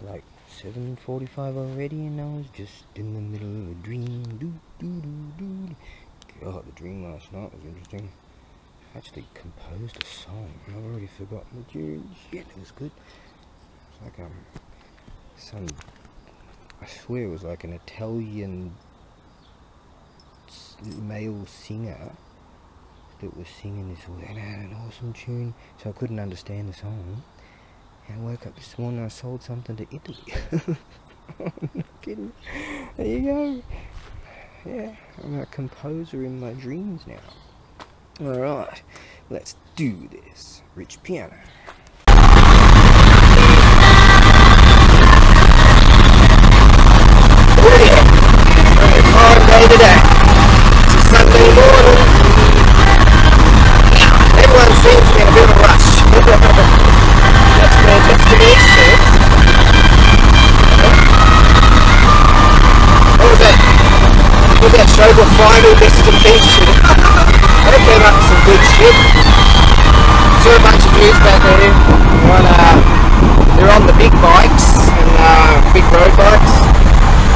like 7:45 already, and I was just in the middle of a dream. God, the dream last night was interesting. I actually composed a song, and I've already forgotten the tune. Shit, it was good. It's like some, I swear it was like an Italian male singer that was singing this, and it had an awesome tune, so I couldn't understand the song. And I woke up this morning and I sold something to Italy. I'm not kidding. There you go. Yeah, I'm a composer in my dreams now. Alright, let's do this. Rich piano. Hard day today. It's a Sunday morning. Everyone seems to be in a bit of a rush. That's fantastic. What was that? What was that show called Final Destination? They came up with some good shit. Saw a bunch of dudes back there. They're on the big bikes and big road bikes.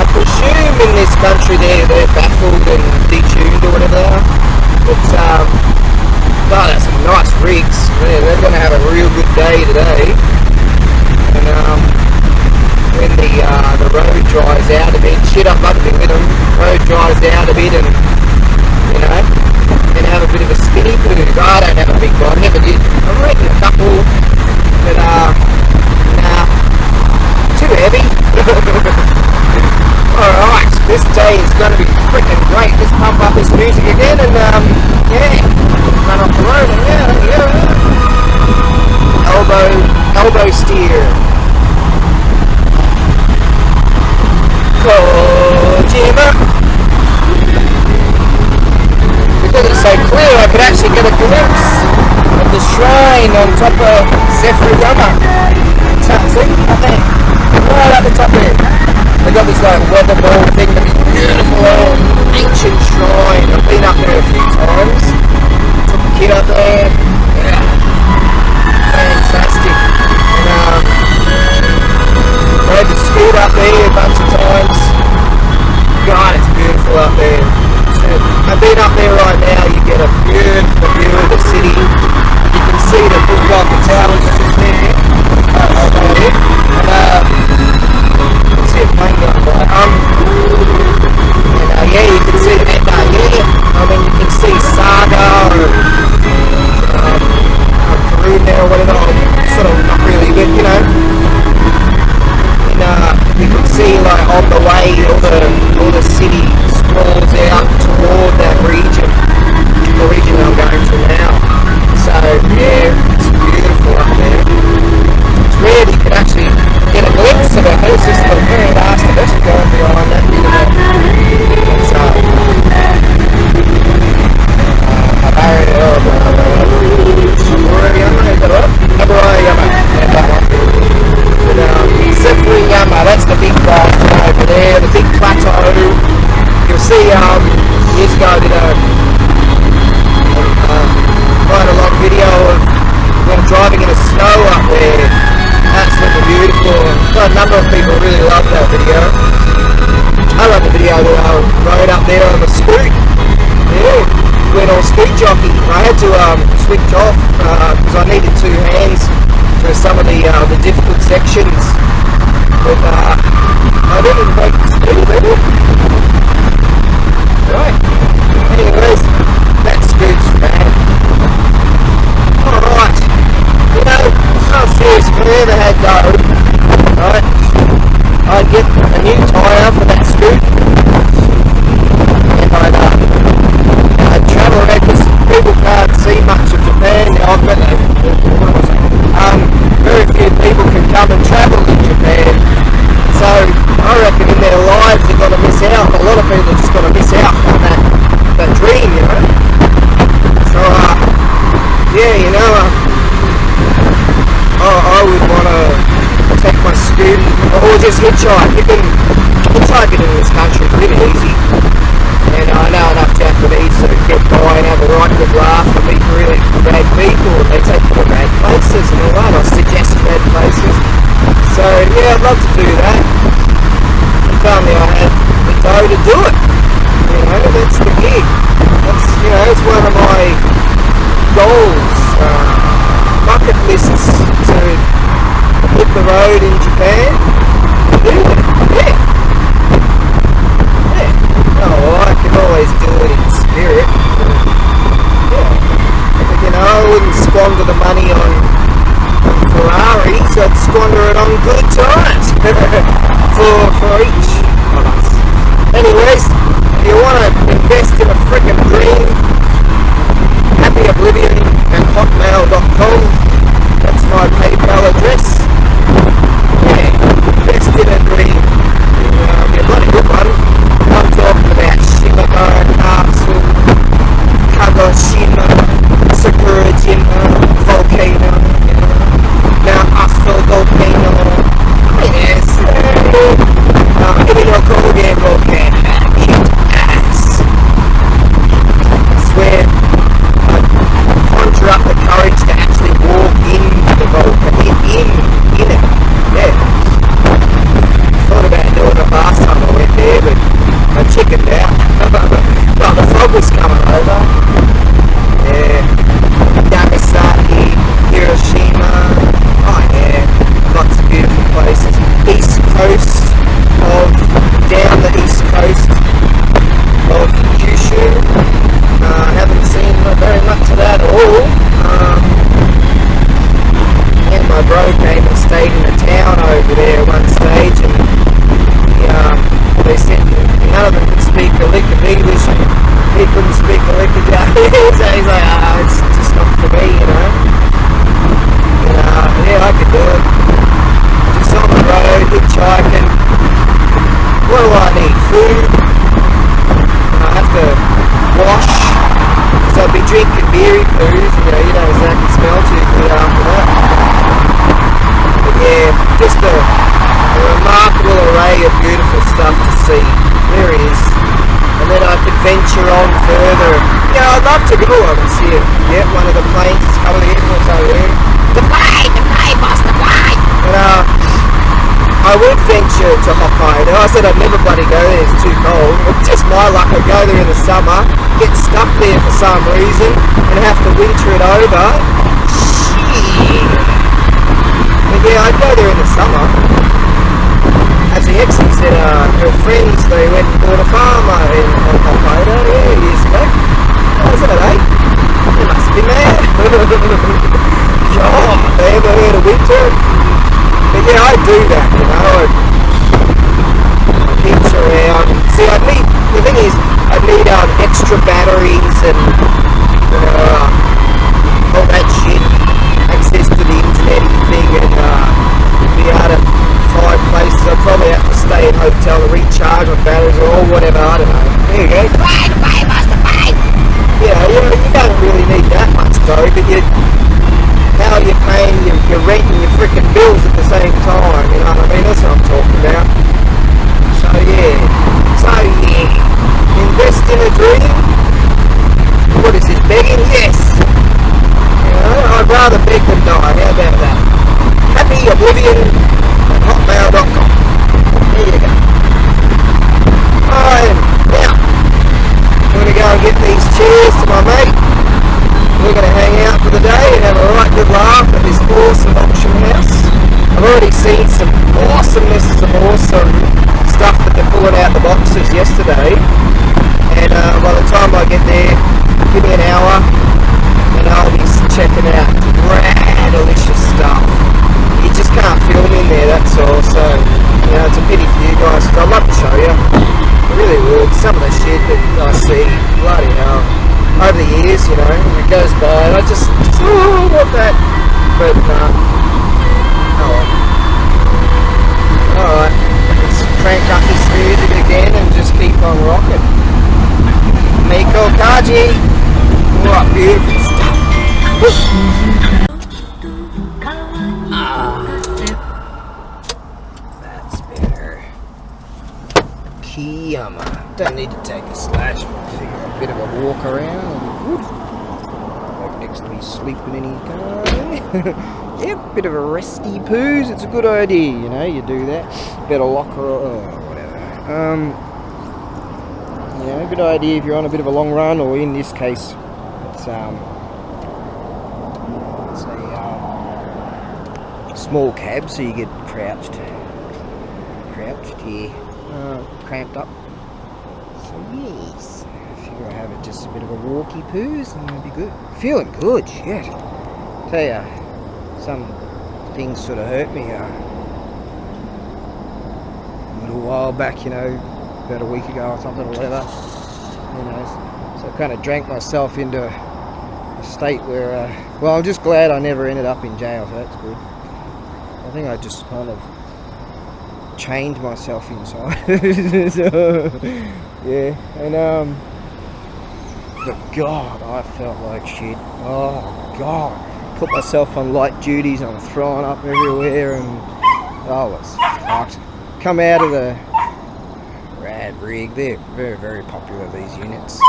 I presume in this country they're baffled and detuned or whatever. But oh, that's some nice rigs. They're going to have a real good day today. And when the road dries out a bit, shit, I'm bumping with them. Road dries out a bit, and you know, then have a bit of a spinny poo. I don't have a big bike, never did. I've ridden a couple, but nah, too heavy. Alright, this day is going to be freaking great. Let's pump up this music again and yeah, run off the road and yeah. Elbow steer. Kojima. Because it's so clear, I could actually get a glimpse of the shrine on top of Zefriyama. See? I think. Right at the top there. They got this like weather ball thing, that is beautiful old ancient shrine. I've been up there a few times. Took the kid up there. Yeah. Fantastic. And rode the scooter up there a bunch of times. God, it's beautiful up there. I've been up there right now, you get a beautiful view of the city. You can see the football towers just there. See a plane going by. Yeah, you can see that. I mean, you can see Saga or Peru there or whatever. Sort of not really, but you know. And you can see like on the way all the city sprawls out toward that region, the region I'm going to now. So yeah, it's beautiful up there. It's weird, you can actually get a glimpse of it. It's just the very last of it going behind that bit of it. It's Zefriyama, that's the big bike over there, the big plateau. You'll see years ago I did quite a long video of them driving in the snow up there. Absolutely beautiful, and got a number of people really love that video. I love the video that I rode up there on the scoot. Yeah, went all scoot jockey. I had to switch off because I needed two hands for some of the difficult sections. But I didn't break the speed, did it? Right. Anyways, that scoot's bad. Alright. You know, I'm serious, if I ever had dough, right, I'd get a new tyre for that scoot, and I'd travel around, because people can't see much of Japan. Very few people can come and travel in Japan, so I reckon in their lives they're going to miss out. A lot of people are just going to miss out on that dream, you know. So yeah, you know, I would want to take my scoot or just hitchhike. You can hitchhike it in this country, it's really easy. And I know enough Japanese to get by and have a right good laugh and meet really bad people, and they take you to bad places and all that. I suggest bad places. So yeah, I'd love to do one of my goals, bucket lists, to hit the road in Japan and do it. Yeah. Yeah. Oh, well, I can always do it in spirit. Yeah. But, you know, I wouldn't squander the money on Ferraris, I'd squander it on good times for each of us. Anyways, if you want to invest in a freaking dream, happyoblivion at hotmail.com. That's my PayPal address. Yeah, invest in a dream. Be a bloody good one. I'm talking about Shimabara Castle, Kagoshima, Sakurajima volcano, Mount Aso volcano. Yes, Ibinokogen volcano. Kicked ass. I swear, I conjure up the courage to actually walk in the volcano. In it. Yeah. Thought about doing it last time I went there, but I chickened out. Well, the fog was coming over. Yeah. Nagasaki, Hiroshima. Oh yeah. Lots of beautiful places. East coast down the east coast of Kyushu. Haven't seen very much of that at all. And my bro came and stayed in a town over there at one stage, and they said none of them could speak a lick of English, and he couldn't speak a lick of Japanese. So he's like, it's just not for me, you know. And yeah, I could do it. Just on the road, hitchhiking. What do I need? Food. I have to wash. So I'll be drinking beery poos, and you don't exactly smell too good after that. But yeah, just a remarkable array of beautiful stuff to see. There is. And then I could venture on further. Yeah, I'd love to go on and see it. Yeah, one of the planes is coming in. What's over there? The plane, boss, the plane! And I would venture to Hokkaido. I said I'd never bloody go there, it's too cold. It's just my luck, I'd go there in the summer, get stuck there for some reason, and have to winter it over. Shit. But yeah, I'd go there in the summer. As the ex said, her friends, they went and bought a farm in Hokkaido, years ago. Oh, is that eh? They must be mad. God, they ever heard of winter? But yeah, I do that, you know. I'd hitch around. See, the thing is, I'd need extra batteries and all that shit, access to the internet thing, and be able to find places. I'd probably have to stay in a hotel to recharge my batteries or whatever, I don't know. There you go. Bye, Master, bye! Yeah, you don't really need that much dough, but how are you paying your rent and your freaking bills at the same time, you know what I mean? That's what I'm talking about. So yeah, invest in a dream. What is this, begging? Yes. You know, I'd rather beg than die, how about that? Happyoblivion at hotmail.com. There you go. Alright, now I'm going to go and get these chairs to my mate. We're going to hang out for the day and have a right good laugh at this awesome auction house. I've already seen some awesomeness, some awesome stuff that they're pulling out the boxes yesterday. And by the time I get there, give me an hour and I'll be checking out grand delicious stuff. You just can't film in there, that's all. So, you know, it's a pity for you guys, because I'd love to show you. I really would. Some of the shit that I see, bloody hell. Over the years, you know, it goes by, and I just want that, but oh well. Alright, let's crank up this music again and just keep on rocking. Miko Kaji, what beautiful stuff. That's better. Kiyama. Don't need to take a slash, but figure a bit of a walk around. Like next to me sleeping in his car. Yep, bit of a resty poos. It's a good idea, you know. You do that. Better lock her or whatever. Yeah, good idea if you're on a bit of a long run, or in this case, It's a small cab, so you get crouched, yeah, cramped up. So yes, I figure I have just a bit of a walkie poos and it'll be good. Feeling good, shit. Tell ya, some things sort of hurt me a little while back, you know, about a week ago or something or whatever. You know, so I kind of drank myself into a state where, well, I'm just glad I never ended up in jail, so that's good. I think I just kind of chained myself inside. So, yeah, and but God, I felt like shit. Oh God, put myself on light duties and I'm throwing up everywhere, and I was fucked. Come out of the rad rig. They're very, very popular, these units,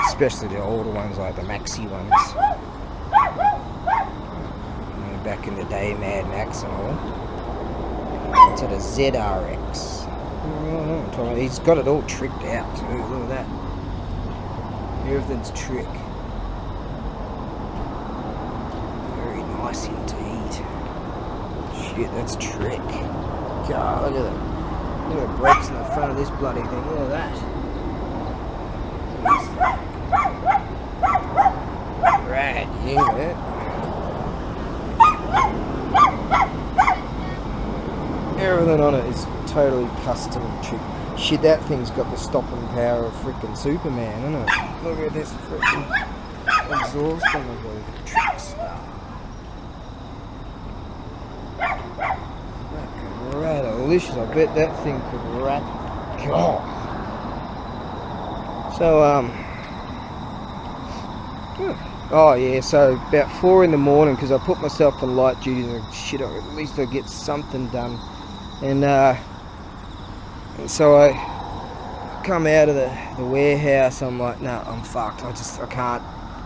especially the older ones like the maxi ones. Back in the day, Mad Max and all. It's at a ZRX. Oh, he's got it all tricked out too. Look at that. Everything's trick. Very nice indeed. Shit, that's trick. God, look at that. Look at the brakes in the front of this bloody thing. Look at that. Right, yeah, man. Everything on it is totally custom trick. Shit, that thing's got the stopping power of frickin' Superman, isn't it? Look at this frickin' exhaust on the trick star. Fucking ratalicious. I bet that thing could rat. God. So, oh yeah, so about 4 in the morning, because I put myself on light duty and shit, at least I get something done. And so I come out of the warehouse. I'm like, no, I'm fucked. I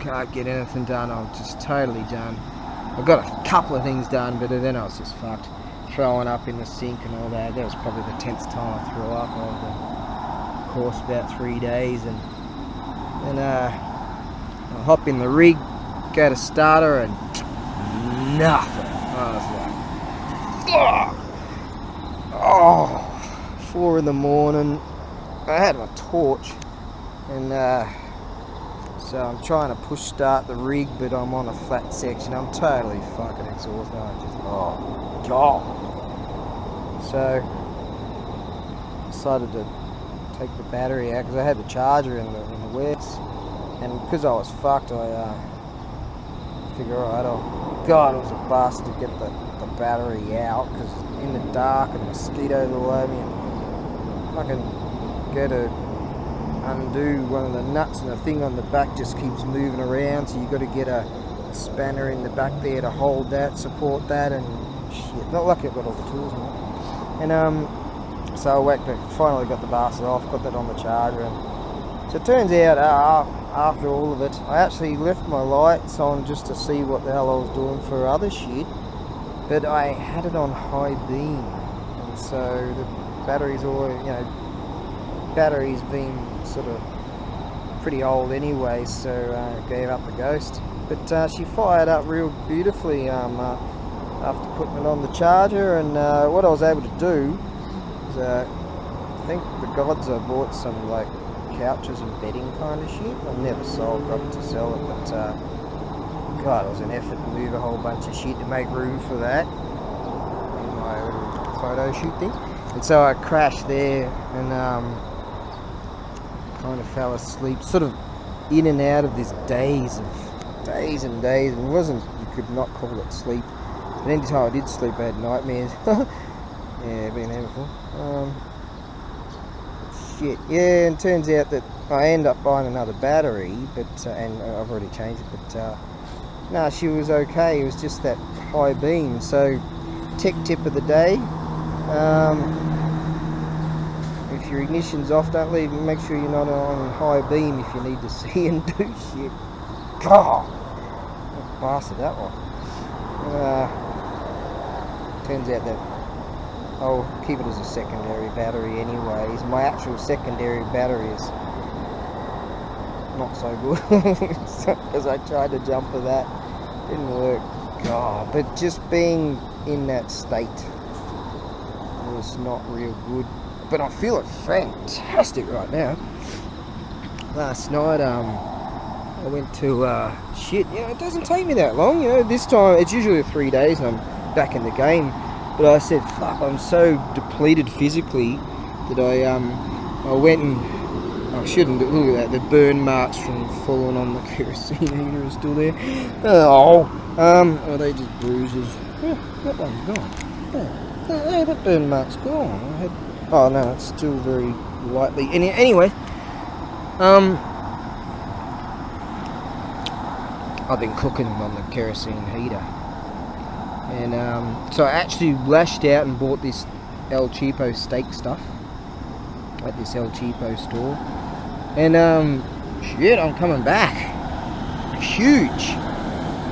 can't get anything done. I'm just totally done. I got a couple of things done, but then I was just fucked. Throwing up in the sink and all that. That was probably the 10th time I threw up over the course about 3 days. And I hop in the rig, go to starter, and nothing. I was like, ugh. Oh, 4 in the morning. I had my torch, and so I'm trying to push start the rig, but I'm on a flat section. I'm totally fucking exhausted. I just, oh God. So decided to take the battery out because I had the charger in the warehouse, and because I was fucked, I figure, alright, God, it was a bastard to get the battery out, because in the dark and mosquitoes all over me, and fucking go to undo one of the nuts and the thing on the back just keeps moving around, so you got to get a spanner in the back there to hold that, support that, and shit. Not lucky I've got all the tools now. And so I whacked it, finally got the bastard off, got that on the charger, and so it turns out after all of it, I actually left my lights on just to see what the hell I was doing for other shit. But I had it on high beam, and so the battery's all, you know, battery's been sort of pretty old anyway, so I gave up the ghost. But she fired up real beautifully after putting it on the charger, and what I was able to do is, I think the gods, I bought some like couches and bedding kind of shit. I've never got to sell it, but God, it was an effort to move a whole bunch of shit to make room for that in my little photo shoot thing. And so I crashed there and kind of fell asleep, sort of in and out of this days and days. And it wasn't, you could not call it sleep. But any time I did sleep, I had nightmares. Yeah, been there before. Shit. Yeah, and it turns out that I end up buying another battery, but and I've already changed it, but no, she was okay. It was just that high beam. So, tech tip of the day: if your ignition's off, don't leave. Make sure you're not on high beam if you need to see and do shit. God, what bastard that one. Turns out that I'll keep it as a secondary battery anyways. My actual secondary battery is not so good. Because I tried to jump for that. Didn't work. God, but just being in that state was not real good. But I feel it fantastic right now. Last night, I went to, it doesn't take me that long, this time, it's usually 3 days and I'm back in the game. But I said, fuck, I'm so depleted physically that I went and, I shouldn't, look at that, the burn marks from falling on the kerosene heater are still there. Are they just bruises? Yeah, that one's gone. Yeah, that burn mark's gone. Oh no, it's still very lightly. Anyway, I've been cooking on the kerosene heater. And so I actually lashed out and bought this El Cheapo steak stuff at this El Cheapo store. And shit, I'm coming back. Huge.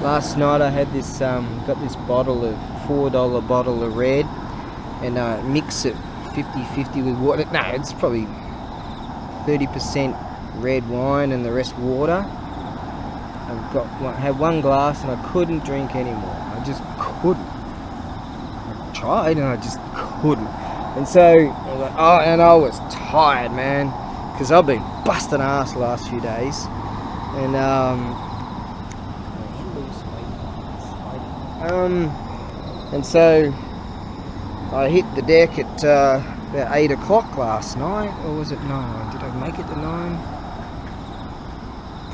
Last night I had this got this bottle of $4 bottle of red, and mix it 50-50 with water. No, it's probably 30% red wine and the rest water. I had one glass and I couldn't drink anymore. I just couldn't. I tried and I just couldn't. And so I was like, oh, and I was tired, man, because I've been busting ass the last few days. And so I hit the deck at about 8 o'clock last night, or was it 9? Did I make it to 9?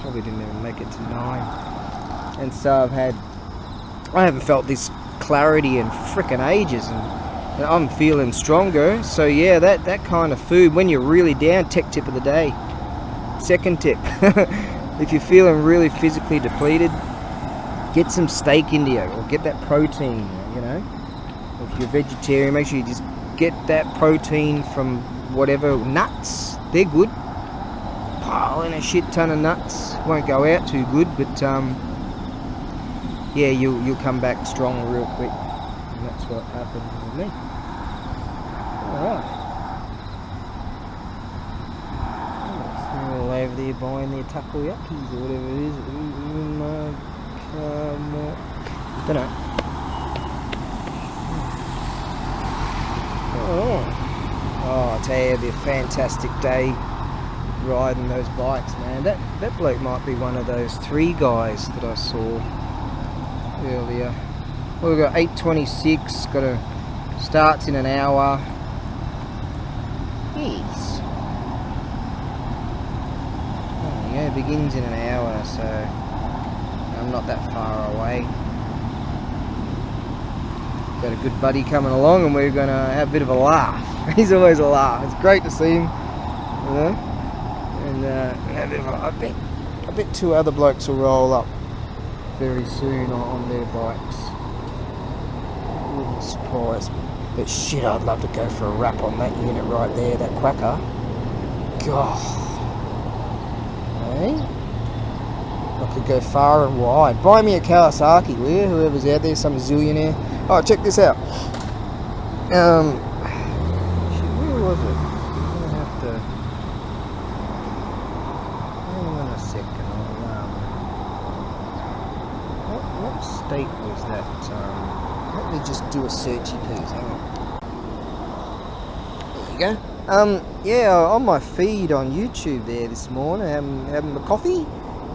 Probably didn't even make it to 9. And so I haven't felt this clarity in frickin' ages, and I'm feeling stronger. So yeah, that kind of food, when you're really down, tech tip of the day. Second tip, if you're feeling really physically depleted, get some steak into you, or get that protein, If you're vegetarian, make sure you just get that protein from whatever, nuts, they're good. Pile in a shit ton of nuts, won't go out too good, but yeah, you'll come back strong real quick, and that's what happened with me. Alright. All over there buying their takoyakis or whatever it is. Don't know. Oh, I tell you, it'd be a fantastic day riding those bikes, man. That bloke might be one of those 3 guys that I saw earlier. Well, we've got 8:26, starts in an hour. Yes. Oh, yeah, it begins in an hour, so I'm not that far away. Got a good buddy coming along, and we're gonna have a bit of a laugh. He's always a laugh. It's great to see him, And have a bit of I bet 2 other blokes will roll up very soon on their bikes. Wouldn't surprise me. But shit, I'd love to go for a wrap on that unit right there, that quacker. God. Hey? I could go far and wide. Buy me a Kawasaki, will you? Whoever's out there, some zillionaire. Oh, check this out. Shit, where was it? I'm gonna have to. Hang on a second. What state was that? Let me just do a searchy, please. Hang on. There you go. Yeah, on my feed on YouTube there this morning, having my coffee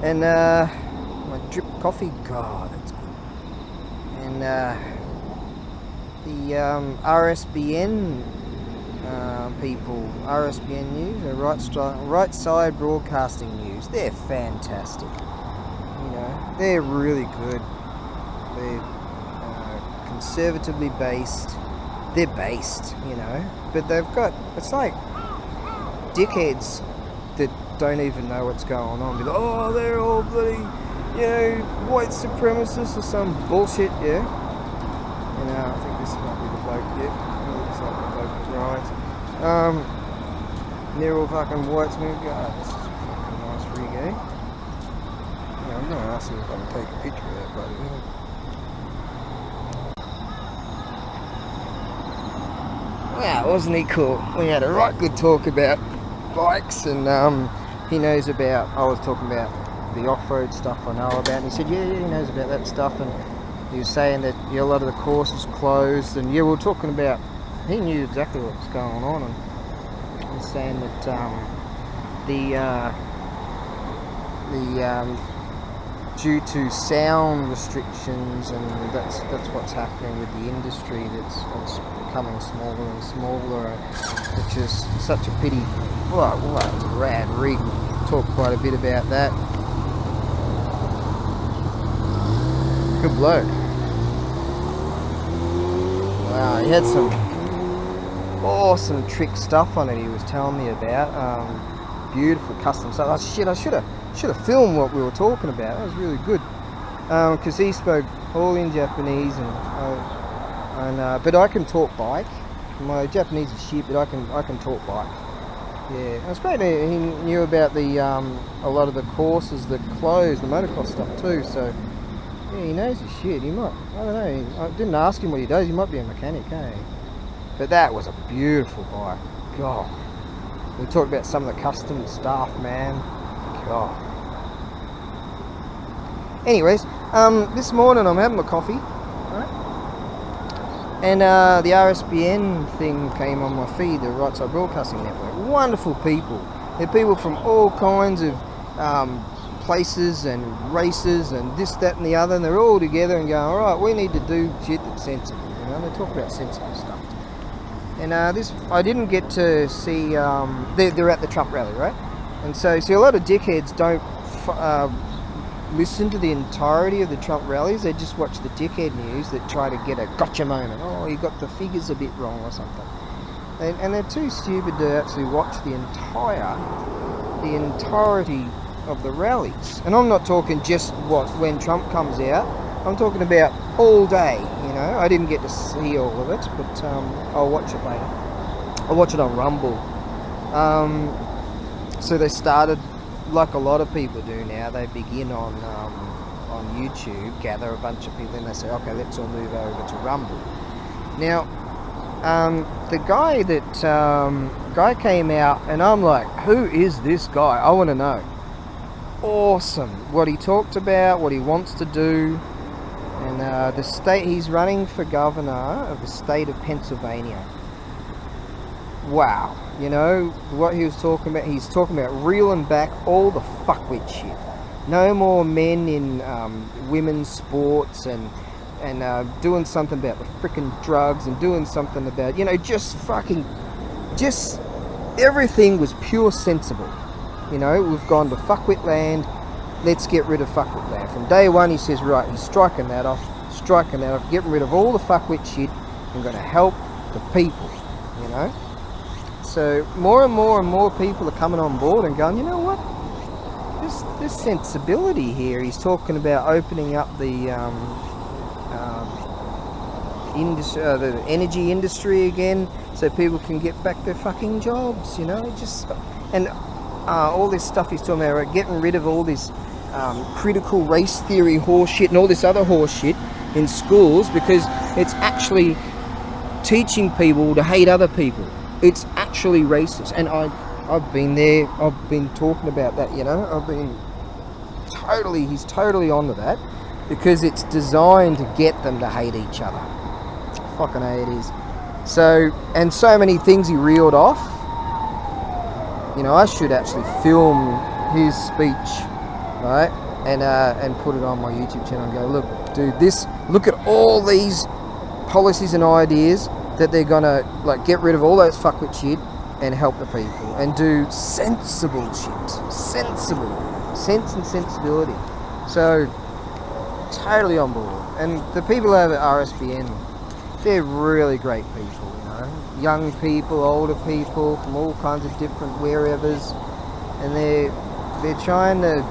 and my drip coffee. God, that's good. And the RSBN people, RSBN News, Right Side Broadcasting News, they're fantastic. They're really good. They're conservatively based. They're based, but they've got, it's like dickheads that don't even know what's going on. Be like, oh, they're all bloody, white supremacists or some bullshit, yeah. I think this might be the bloke, yeah. It looks like the bloke was right. They're all fucking whites, man. God, this is a fucking nice rig, eh? I'm going to ask him if I can take a picture of that, buddy. Wow, wasn't he cool? We had a right good talk about bikes and he knows about, I was talking about the off-road stuff I know about, and he said, yeah, he knows about that stuff, and he was saying that a lot of the courses closed, and we were talking about, he knew exactly what was going on, and he was saying that due to sound restrictions, and that's what's happening with the industry, it's becoming smaller and smaller, which is such a pity. Well, it's a rad rig. Talk quite a bit about that. Good bloke. Wow, he had some awesome trick stuff on it he was telling me about. Beautiful custom stuff. Oh shit, I should have filmed what we were talking about. That was really good. Because he spoke all in Japanese, but I can talk bike. My Japanese is shit, but I can talk bike. Yeah, it's great. He knew about the a lot of the courses that closed, the motocross stuff too. So yeah, he knows his shit. He might, I don't know. I didn't ask him what he does. He might be a mechanic, eh? But that was a beautiful bike. God, we talked about some of the custom stuff, man. God. Anyways, this morning I'm having my coffee, right? And the RSBN thing came on my feed, the Right Side Broadcasting Network. Wonderful people. They're people from all kinds of places and races and this, that and the other, and they're all together and going, alright, we need to do shit that's sensible, you know, they talk about sensible stuff. And this, I didn't get to see, they're at the Trump rally, right? And so, see, a lot of dickheads don't listen to the entirety of the Trump rallies. They just watch the dickhead news that try to get a gotcha moment. Oh, you got the figures a bit wrong or something. And they're too stupid to actually watch the entirety of the rallies. And I'm not talking just when Trump comes out. I'm talking about all day, you know. I didn't get to see all of it, but I'll watch it later. I'll watch it on Rumble. So they started, like a lot of people do now, they begin on YouTube, gather a bunch of people, and they say, okay, let's all move over to Rumble. Now, the guy came out, and I'm like, who is this guy? I want to know. Awesome. What he talked about, what he wants to do, and the state, he's running for governor of the state of Pennsylvania. Wow. You know, what he was talking about, he's talking about reeling back all the fuckwit shit. No more men in women's sports, and doing something about the frickin' drugs, and doing something about, you know, just everything was pure sensible. You know, we've gone to fuckwit land, let's get rid of fuckwit land. From day one he says, right, he's striking that off, getting rid of all the fuckwit shit, and going to help the people, you know. So more and more people are coming on board and going, you know what, there's sensibility here. He's talking about opening up the energy industry again, so people can get back their fucking jobs, you know. All this stuff he's talking about, getting rid of all this critical race theory horse shit and all this other horse shit in schools, because it's actually teaching people to hate other people. It's actually racist, and I've been there. I've been talking about that, you know. He's totally onto that, because it's designed to get them to hate each other. Fucking A it is. So many things he reeled off. You know, I should actually film his speech, right, and put it on my YouTube channel and go, look, dude, look at all these policies and ideas that they're gonna, like, get rid of all those fuckwit shit and help the people and do sensible shit. Sense and sensibility. So, totally on board. And the people over at RSBN, they're really great people, you know. Young people, older people from all kinds of different wherevers, and they're trying to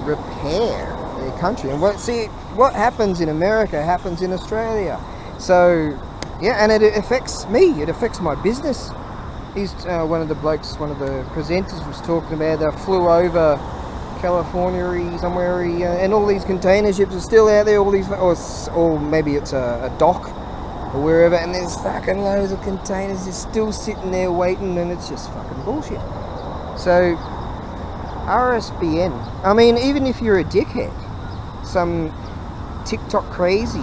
repair their country. And what happens in America happens in Australia. So, yeah, and it affects me. It affects my business. He's one of the presenters was talking about, they flew over California somewhere, and all these container ships are still out there, all these, or maybe it's a dock or wherever, and there's fucking loads of containers just still sitting there waiting, and it's just fucking bullshit. So RSBN. I mean, even if you're a dickhead, some TikTok crazy,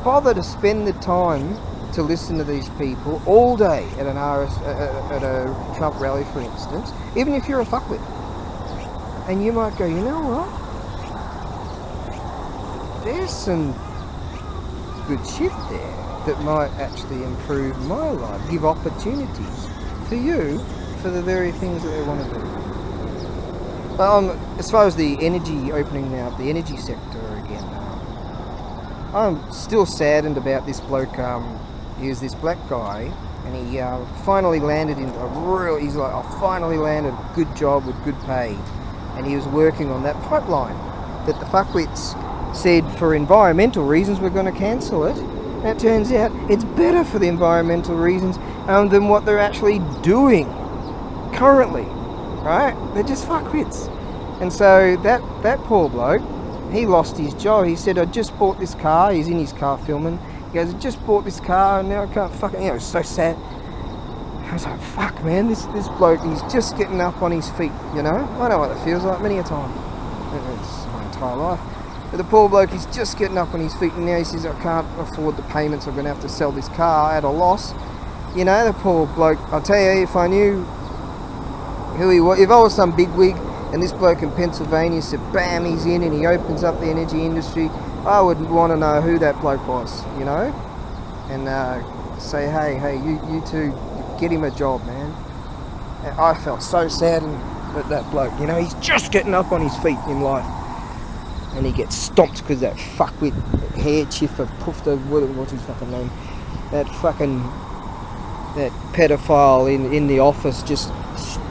bother to spend the time to listen to these people all day at at a Trump rally, for instance, even if you're a fuckwit. And you might go, you know what? There's some good shit there that might actually improve my life, give opportunities for you for the very things that they want to do. As far as the energy opening now, the energy sector again, I'm still saddened about this bloke. He was this black guy, and he finally landed in he's like, I finally landed a good job with good pay, and he was working on that pipeline that the fuckwits said for environmental reasons we're going to cancel it. And it turns out it's better for the environmental reasons than what they're actually doing currently, right? They're just fuckwits. And so that poor bloke, he lost his job. He said, I just bought this car. He's in his car filming. He goes, I just bought this car and now I can't fucking, it was so sad. I was like, fuck man, this bloke, he's just getting up on his feet, you know? I know what it feels like many a time. It's my entire life. But the poor bloke, he's just getting up on his feet, and now he says, I can't afford the payments, I'm going to have to sell this car at a loss. You know, the poor bloke, I'll tell you, if I knew who he was, if I was some bigwig, and this bloke in Pennsylvania said, bam, he's in, and he opens up the energy industry, I would want to know who that bloke was, you know? And say, hey, you two, get him a job, man. And I felt so sad at that bloke, you know, he's just getting up on his feet in life. And he gets stomped because that fuckwit hair chiffer puffed over, what's his fucking name? That pedophile in the office, just,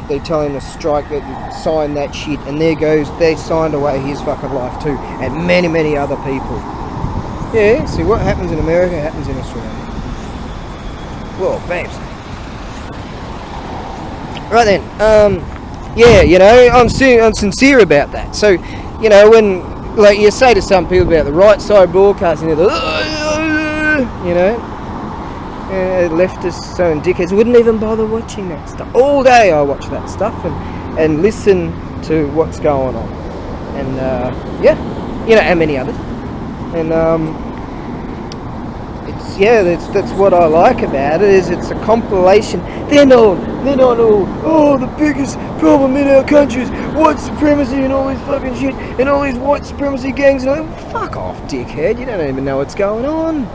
they tell him to strike it and sign that shit, and there goes, they signed away his fucking life too, and many, many other people. Yeah, see what happens in America happens in Australia. Whoa, babes. Right then, yeah, you know, I'm sincere about that. So, you know, when, like you say to some people about the right side broadcasting, you know, leftists and dickheads wouldn't even bother watching that stuff. All day I watch that stuff and listen to what's going on. And, yeah, you know, and many others. And, it's, yeah, that's what I like about it, is it's a compilation. They're not all, oh, the biggest problem in our country is white supremacy and all this fucking shit and all these white supremacy gangs and all that. Fuck off, dickhead, you don't even know what's going on.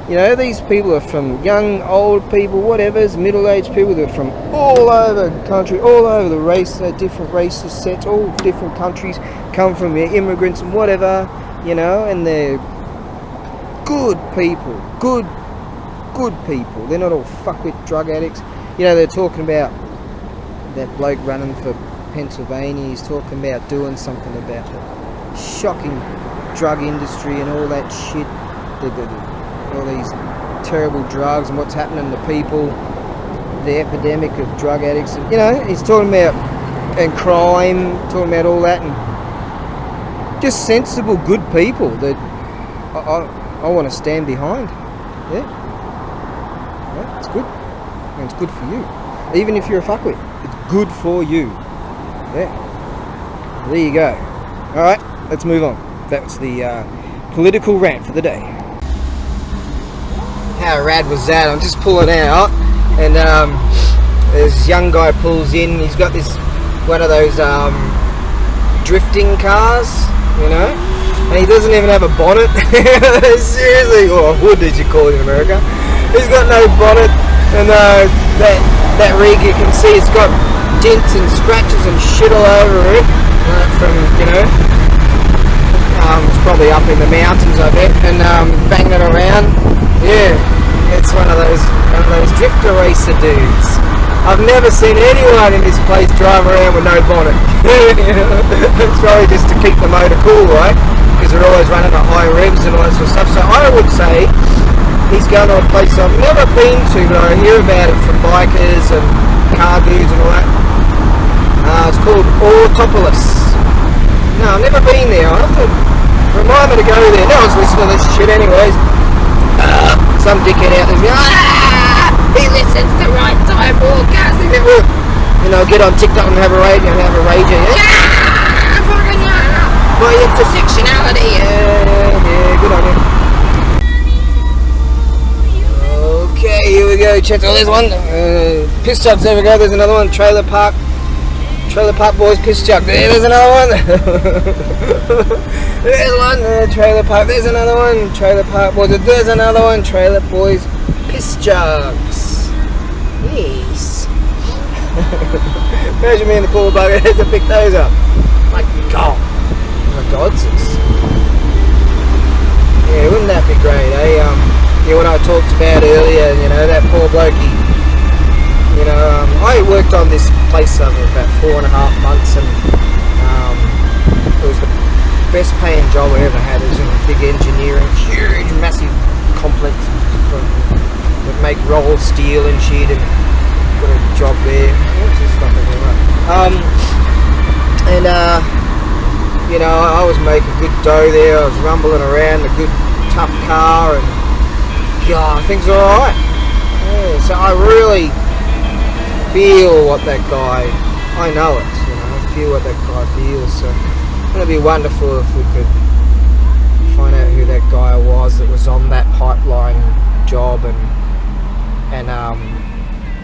You know, these people are from young, old people, whatever's, middle-aged people. They're from all over the country, all over the race, different races, sets, all different countries, come from immigrants and whatever, you know, and they're good people, good people. They're not all fuckwit drug addicts. You know, they're talking about that bloke running for Pennsylvania. He's talking about doing something about the shocking drug industry and all that shit. All these terrible drugs and what's happening to people, the epidemic of drug addicts. And, you know, he's talking about and crime, talking about all that, and just sensible, good people that I want to stand behind. Yeah, it's good, and it's good for you. Even if you're a fuckwit, it's good for you. Yeah, there you go. All right, let's move on. That's the political rant for the day. How rad was that? I'm just pulling out, and this young guy pulls in. He's got this one of those drifting cars, you know, and he doesn't even have a bonnet. Seriously, or a hood as you call it in America. He's got no bonnet, and that rig, you can see it's got dents and scratches and shit all over it from, you know, it's probably up in the mountains, I bet, and banging it around. Yeah, it's one of those drifter racer dudes. I've never seen anyone in this place drive around with no bonnet. It's probably just to keep the motor cool, right? Because they're always running at high revs and all that sort of stuff. So I would say he's going to a place I've never been to, but I hear about it from bikers and car dudes and all that. It's called Autopolis. No, I've never been there. I'll have to remind me to go there. No one's listening to this shit anyways. Some dickhead out there, he listens to Right Time Broadcasting Network. you know, get on TikTok and have a rage and have a rage. Yeah, fucking yeah. My intersectionality. Yeah, good on you. Okay, here we go. Check out this one. Piss jugs. There we go. There's another one. Trailer Park Boys piss jug. There's another one. There's one. Trailer Park. There's another one. Trailer Park Boys. There's another one. Trailer Boys piss jugs. Yes. Imagine me in the pool bugger has to pick those up. My God. My God's. Yeah, wouldn't that be great, eh? Yeah, what I talked about earlier, you know, that poor blokey. You know, I worked on this place for about 4.5 months, and it was the best paying job I ever had. It was in big engineering, huge, massive complex that make roll steel and shit, and got a job there. What's this fucking thing like? You know, I was making good dough there. I was rumbling around a good tough car, and God, things are alright. Yeah, so I really feel what that guy, I know it, you know, I feel what that guy feels, so it'd be wonderful if we could find out who that guy was that was on that pipeline job, and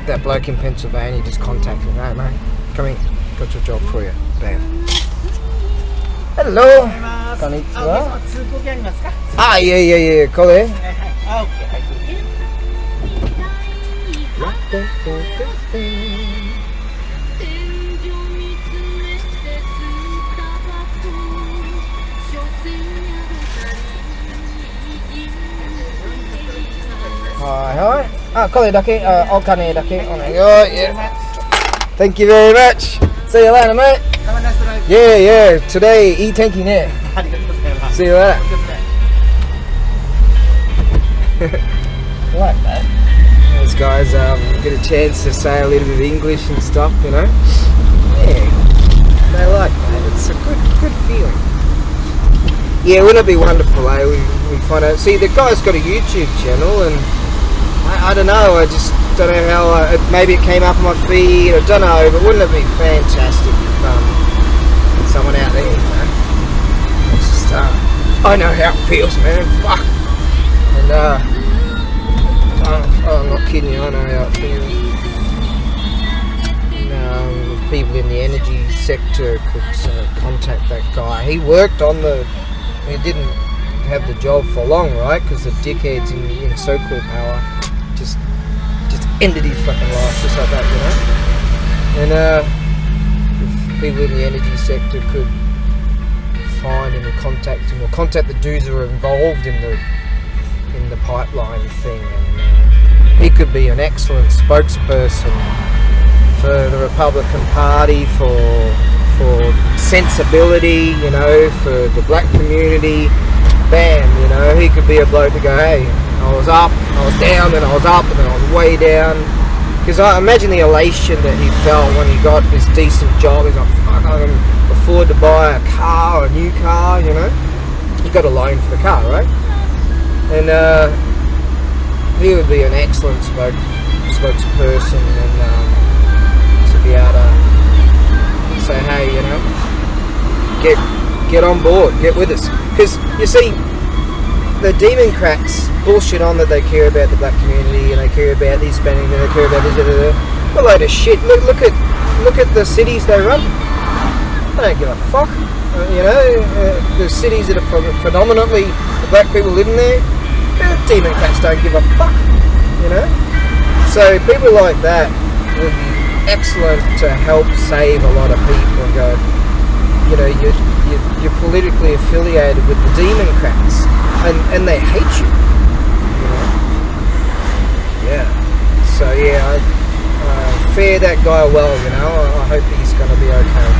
that bloke in Pennsylvania just contacted me. Hey mate, come here, got your job for you. Bam. Hello. Konnichiwa. Ah, yeah, call it. Hi. Ah, kole dake, okane dake. Oh, yeah. Thank you very much. See you later, mate. Yeah. Today, eat tanky ne. See you later. Like that. Those guys get a chance to say a little bit of English and stuff, you know. Yeah, they like that. It's a good feeling. Yeah, wouldn't it be wonderful, eh? We find out. See, the guy's got a YouTube channel, and I don't know. I just don't know how. Maybe it came up on my feed. I don't know, but wouldn't it be fantastic if someone out there, you know? It's just, I know how it feels, man. Fuck. And I'm not kidding you, I know how it feels. And, people in the energy sector could contact that guy. He worked on he didn't have the job for long, right? Because the dickheads in so-called power just ended his fucking life just like that, you know? And if people in the energy sector could find him and contact him, or contact the dudes who are involved in the pipeline thing, and he could be an excellent spokesperson for the Republican Party, for sensibility, you know, for the black community. Bam, you know, he could be a bloke to go, hey, I was up, I was down, then I was up, and then I was way down. Because I imagine the elation that he felt when he got this decent job. He's like, fuck, I can afford to buy a car, a new car, you know. He got a loan for the car, right? And he would be an excellent spokesperson, and to be able to say, hey, you know, get on board, get with us. Because you see, the Democrats bullshit on that they care about the black community, and they care about the Hispanic, and they care about this, a load of shit. Look at the cities they run. They don't give a fuck. You know, the cities that are predominantly the black people living there, the Democrats don't give a fuck. You know, so people like that would be excellent to help save a lot of people and go, you know, you're politically affiliated with the Democrats, and they hate you. You know? Yeah. So yeah, fare that guy well. You know, I hope he's going to be okay.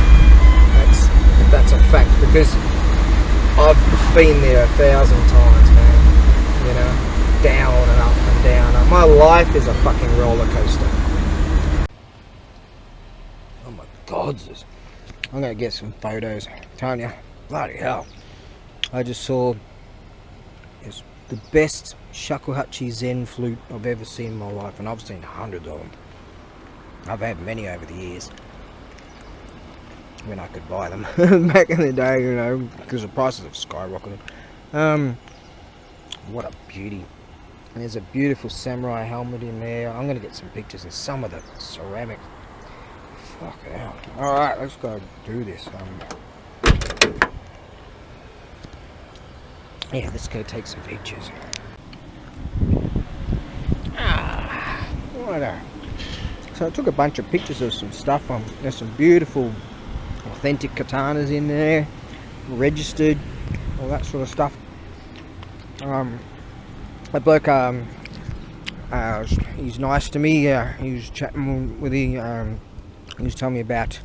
That's a fact, because I've been there 1,000 times, man. You know, down and up and down. My life is a fucking roller coaster. Oh my God, I'm gonna get some photos. I'm telling you, bloody hell! I just saw the best shakuhachi Zen flute I've ever seen in my life, and I've seen hundreds of them. I've had many over the years when I could buy them back in the day, you know, because the prices have skyrocketed. What a beauty. And there's a beautiful samurai helmet in there. I'm going to get some pictures of some of the ceramics. Fuck it out. Alright, let's go do this. Yeah, let's go take some pictures. Righto. So I took a bunch of pictures of some stuff. There's some beautiful, authentic katanas in there, registered, all that sort of stuff. The bloke, he's nice to me. He was chatting with me. He was telling me about.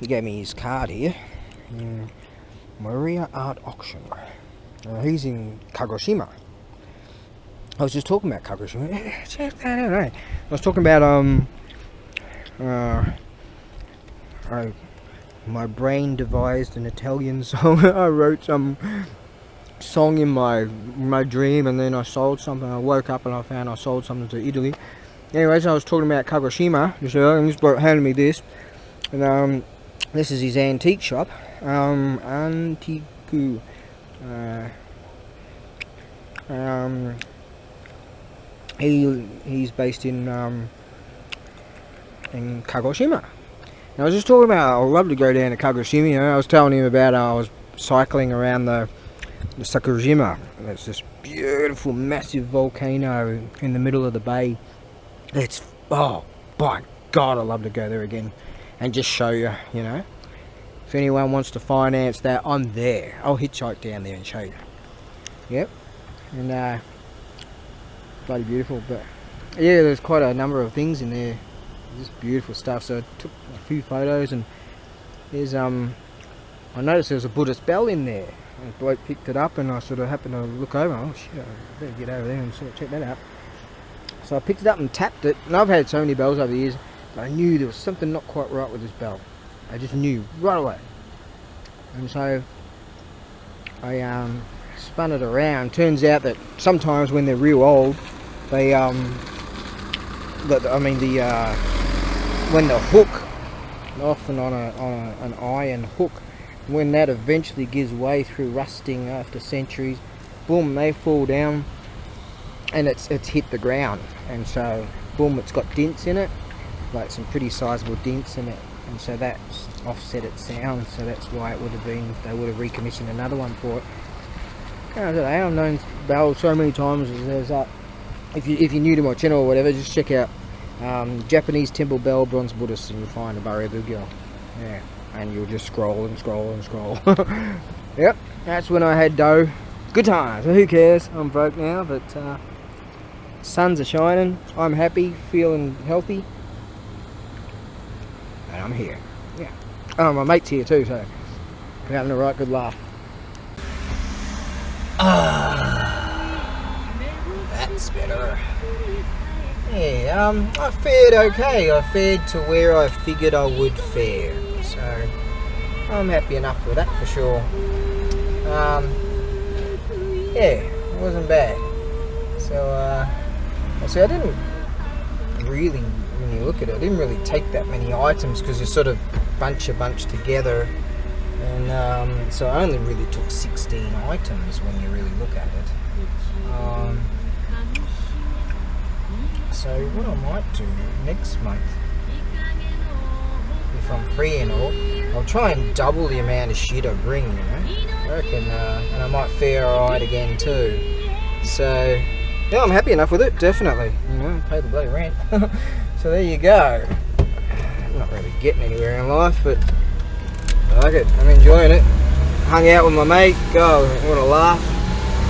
He gave me his card here. Maria Art Auction. He's in Kagoshima. I was just talking about Kagoshima. Check that out, eh? I was talking about my brain devised an Italian song. I wrote some song in my dream, and then I sold something. I woke up and I found I sold something to Italy. Anyways, I was talking about Kagoshima just earlier, and this bloke handed me this. And this is his antique shop. Antiku. He's based in Kagoshima. And I was just talking about, I'd love to go down to Kagoshima. You know, I was telling him about I was cycling around the Sakurajima. There's this beautiful, massive volcano in the middle of the bay. It's, oh by God, I'd love to go there again and just show you, you know. If anyone wants to finance that, I'm there. I'll hitchhike down there and show you. Yep. And bloody beautiful. But yeah, there's quite a number of things in there. Just beautiful stuff. So I took a few photos, and there's I noticed there was a Buddhist bell in there. And the bloke picked it up, and I sort of happened to look over. Oh shit, I better get over there and sort of check that out. So I picked it up and tapped it, and I've had so many bells over the years, but I knew there was something not quite right with this bell. I just knew right away. And so I spun it around. Turns out that sometimes when they're real old, they when the hook, often on an iron hook, when that eventually gives way through rusting after centuries, boom, they fall down, and it's hit the ground, and so boom, it's got dents in it, like some pretty sizable dents in it, and so that's offset its sound. So that's why it would have been, they would have recommissioned another one for it. I've known bells so many times. There's that. If you're new to my channel or whatever, just check out Japanese temple bell bronze Buddhist, and you'll find ABAREBUGYO. Yeah, and you'll just scroll and scroll and scroll. Yep, that's when I had dough. Good times. Who cares? I'm broke now, but suns are shining. I'm happy, feeling healthy, and I'm here. Yeah. Oh, my mate's here too, so we're having a right good laugh. That's better. Yeah, I fared okay. I fared to where I figured I would fare, so I'm happy enough with that for sure. Yeah, it wasn't bad. So I didn't really, when you look at it, I didn't really take that many items, because you sort of bunch together, and so I only really took 16 items when you really look at it. So what I might do next month, if I'm free and all, I'll try and double the amount of shit I bring, you know. I reckon, and I might fare alright again too. So yeah, I'm happy enough with it, definitely. You know, pay the bloody rent. So there you go. I'm not really getting anywhere in life, but I like it. I'm enjoying it. Hung out with my mate. God, what a laugh.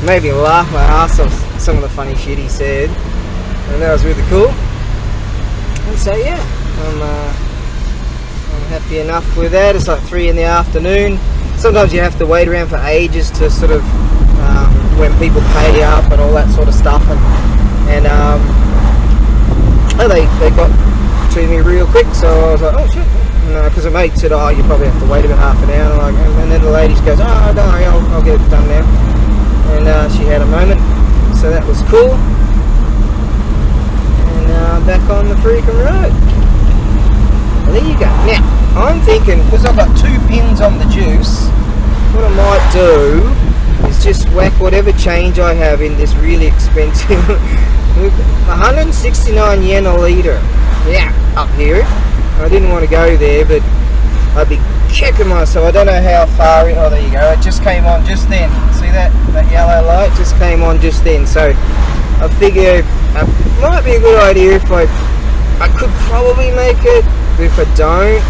Made me laugh my ass off some of the funny shit he said. And that was really cool. And so yeah, I'm happy enough with that. It's like 3 in the afternoon. Sometimes you have to wait around for ages to sort of when people pay up and all that sort of stuff, and they got to me real quick, so I was like, oh shit, because a mate said, oh, you probably have to wait about half an hour, and then the lady goes, oh, don't worry, I'll get it done now. And she had a moment, so that was cool. And back on the freaking road. Well, there you go. Now, I'm thinking, because I've got 2 pins on the juice, what I might do is just whack whatever change I have in this really expensive 169 yen a litre. Yeah, up here. I didn't want to go there, but I'd be kicking myself. I don't know how far in. Oh, there you go. It just came on just then. See that yellow light just came on just then. So I figure it might be a good idea if I could probably make it, but if I don't,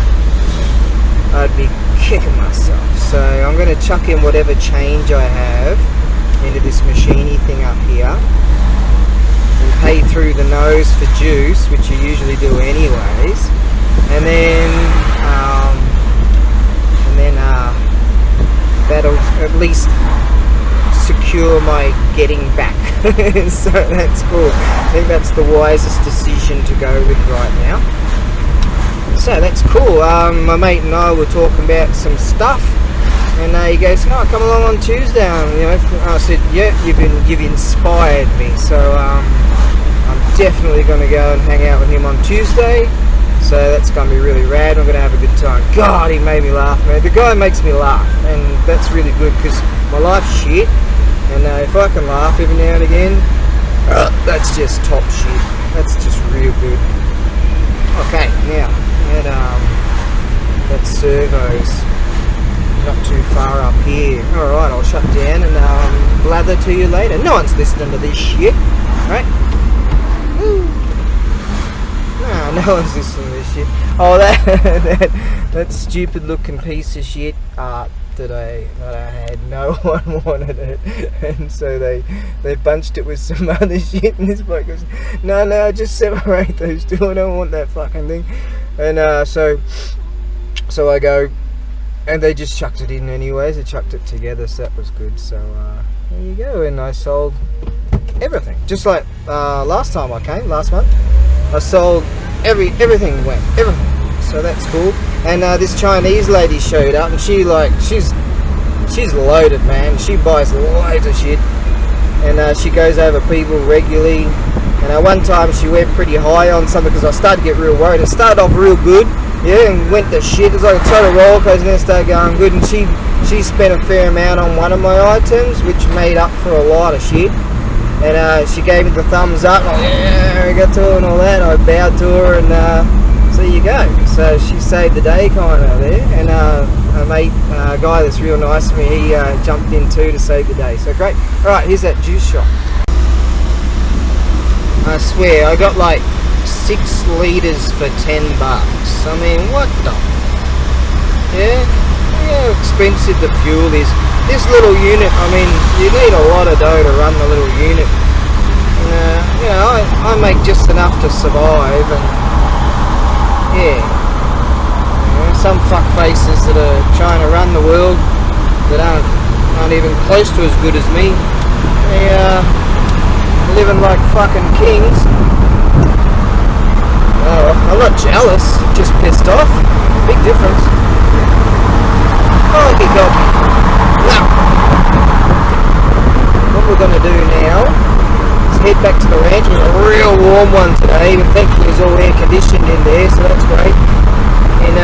I'd be kicking myself. So I'm going to chuck in whatever change I have into this machiney thing up here and pay through the nose for juice, which you usually do anyways, and then that'll at least secure my getting back. So that's cool. I think that's the wisest decision to go with right now. So that's cool. My mate and I were talking about some stuff, and he goes, "Oh, come along on Tuesday." I said, "Yeah, you've inspired me." So I'm definitely going to go and hang out with him on Tuesday. So that's going to be really rad. I'm going to have a good time. God, he made me laugh, man. The guy makes me laugh, and that's really good because my life's shit. And if I can laugh every now and again, that's just top shit. That's just real good. Okay, now that servo's not too far up here. Alright, I'll shut down and blather to you later. No one's listening to this shit, right? Woo. No one's listening to this shit. Oh, that stupid looking piece of shit art that I had, no one wanted it, and so they bunched it with some other shit, and this bloke goes, no, just separate those two, I don't want that fucking thing. And so I go, and they just chucked it in anyways. They chucked it together, so that was good. So there you go. And I sold everything, just like last time I came, last month. I sold everything went, everything. So that's cool. And this Chinese lady showed up, and she's loaded, man. She buys loads of shit, and she goes over people regularly. And one time she went pretty high on something because I started to get real worried. It started off real good, yeah, and went to shit. It was like a total roller coaster, and then it started going good. And she spent a fair amount on one of my items, which made up for a lot of shit. And she gave me the thumbs up, and I got to her and all that. I bowed to her, and so there you go. So she saved the day kind of there. And a mate, a guy that's real nice to me, he jumped in too to save the day. So great. All right, here's that juice shop. I swear, I got like 6 litres for $10. I mean, what the? Yeah, how expensive the fuel is. This little unit, I mean, you need a lot of dough to run the little unit. And, you know, I make just enough to survive, and yeah. You know, some fuck faces that are trying to run the world that aren't even close to as good as me. They living like fucking kings. Oh, I'm not jealous, just pissed off. Big difference. Oh, he got me. Now, what we're going to do now is head back to the ranch. It's a real warm one today, and thankfully it's all air conditioned in there, so that's great. And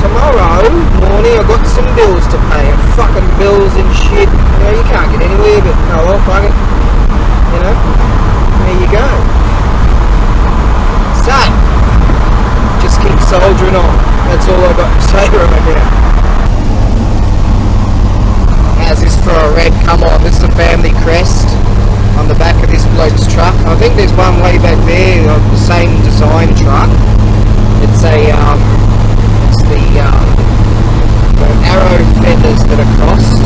tomorrow morning I've got some bills to pay, and fucking bills and shit. You know, you can't get anywhere, but oh well, fuck it. You know, there you go. So, just keep soldiering on. That's all I've got to say right now. How's this for a red? Come on, this is a family crest on the back of this bloke's truck. I think there's one way back there, the same design truck. It's a the arrow feathers that are crossed.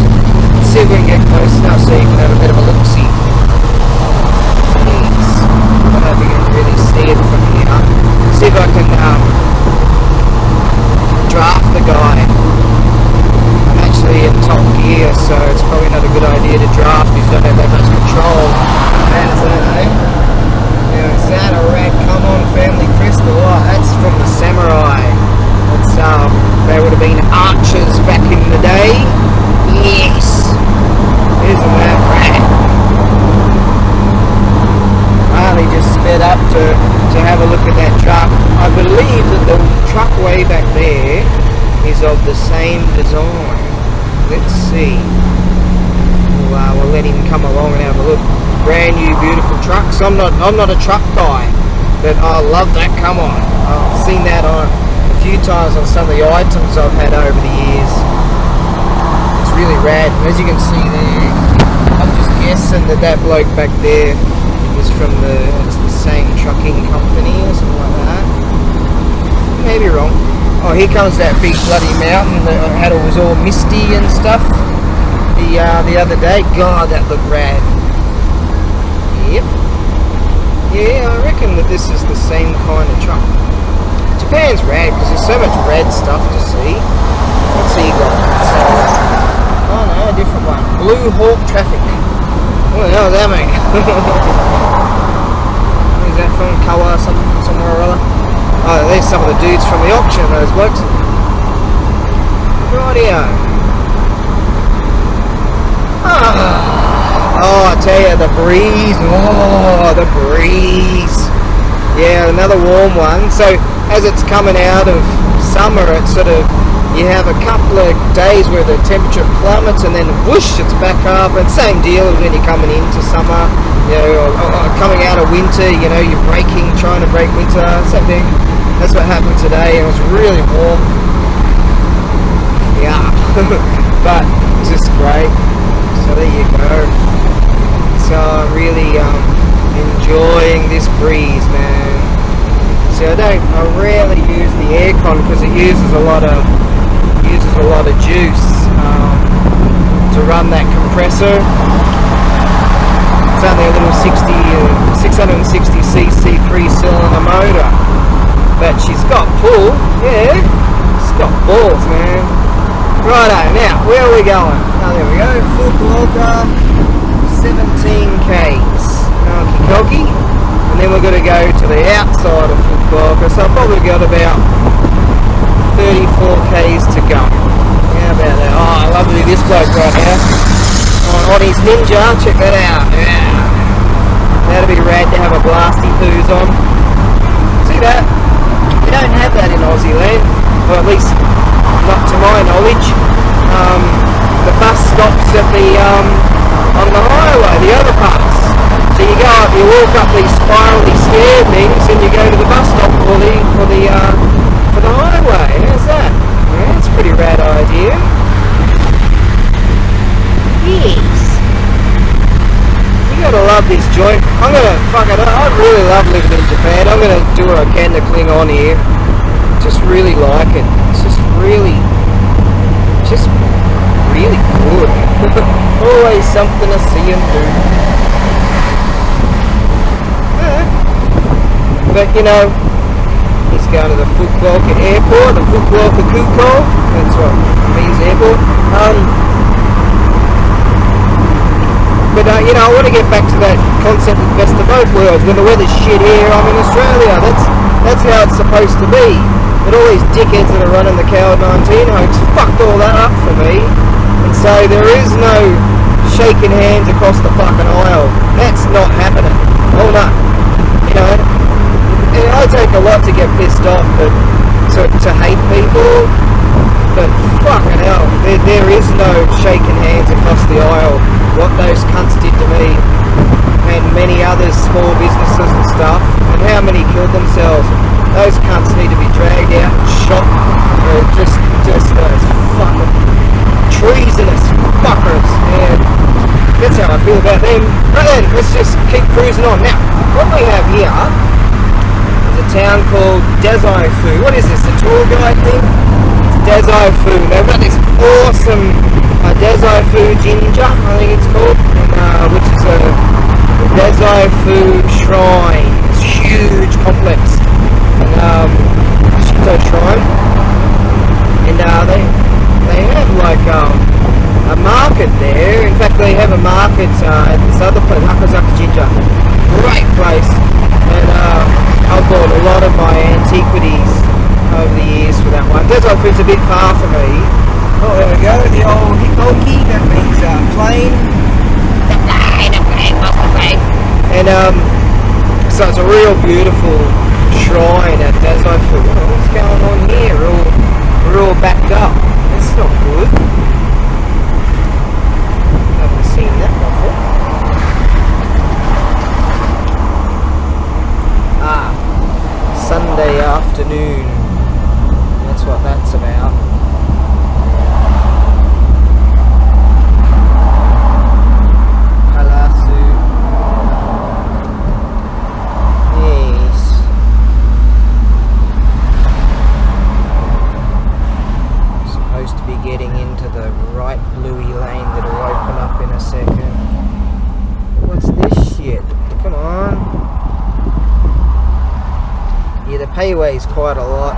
Let's see if we can get close enough so you can have a bit of a look-see. Jeez. I don't know if you can really see it from here. See if I can draft the guy. I'm actually in top gear, so it's probably not a good idea to draft. He's don't have that much control. That's it, eh? Now, is that a red come on family crystal? Oh, that's from the samurai. It's they would have been archers back in the day. Yes. Isn't that rad? same design. Let's see. We'll let him come along and have a look. Brand new, beautiful trucks. I'm not a truck guy, but I love that. Come on, I've seen that on a few times on some of the items I've had over the years. It's really rad. As you can see there, I'm just guessing that bloke back there is from it's the same trucking company or something like that. Maybe wrong. Oh, here comes that big bloody mountain that I had. It was all misty and stuff the other day. God, that looked rad. Yep. Yeah, I reckon that this is the same kind of truck. Japan's rad because there's so much rad stuff to see. What's he got? Oh no, a different one. Blue Hawk Traffic. What the hell is that, mate? Where's that from? Kawa, somewhere or other? Oh, there's some of the dudes from the auction, those blokes. Rightio. Oh, I tell you, the breeze. Oh, the breeze. Yeah, another warm one. So, as it's coming out of summer, it's sort of, you have a couple of days where the temperature plummets and then whoosh, it's back up. And same deal as when you're coming into summer, you know, or coming out of winter, you know, you're trying to break winter, same thing. That's what happened today. It was really warm. Yeah, but it's just great. So there you go. So I'm really enjoying this breeze, man. See, I rarely use the aircon because it uses a lot of juice to run that compressor. It's only a little 660cc 3-cylinder motor, but she's got pull. Yeah, she's got balls, man. Righto, now where are we going? Oh, there we go. Fukuoka, 17 k's. Okie dokie. And then we're going to go to the outside of Fukuoka, so I've probably got about 34 k's to go. How about that? Oh, I love this bloke right now. On his Ninja, check that out. Yeah. That'd be rad to have a blasty poos on. See that? We don't have that in Aussie land, or at least not to my knowledge. The bus stops at on the highway, the overpass. So you go up, you walk up these spirally stair things, and you go to the bus stop for the highway. How's that? Yeah, that's a pretty rad idea. Yes. You gotta love this joint. I really love living in Japan. I'm gonna do what I can to cling on here. Just really like it. It's just really good. Always something to see and do. But you know, he's going to the Fukuoka airport, the Fukuoka Kuko. That's what it means, airport. But you know, I want to get back to that concept of best of both worlds. When the weather's shit here, I'm in Australia. That's how it's supposed to be. But all these dickheads that are running the COVID-19 hoax fucked all that up for me. And so there is no shaking hands across the fucking aisle. That's not happening. Oh no. You know, and I take a lot to get pissed off, but to hate people. But fucking hell, there is no shaking hands across the aisle. What those cunts did to me, and many others, small businesses and stuff, and how many killed themselves. Those cunts need to be dragged out and shot. Just those fucking treasonous fuckers. And that's how I feel about them. Right then, let's just keep cruising on. Now, what we have here is a town called Dazaifu. What is this, the tour guide thing? Dazaifu. They've got this awesome Dazaifu Jinja, I think it's called, which is a Dazaifu shrine. It's a huge complex, Shinto shrine, and they have like a market there. In fact, they have a market at this other place, Hakazaka Jinja. Great place, and I've bought a lot of my antiquities over the years for that one. Dazaifu's a bit far from me. Oh, there we go, the old hikoki, that means plane. The plane. And so it's a real beautiful shrine at Dazaifu. What's going on here? We're all backed up. Let's getting into the right bluey lane that'll open up in a second. What's this shit? Come on. Yeah, the payway's quite a lot.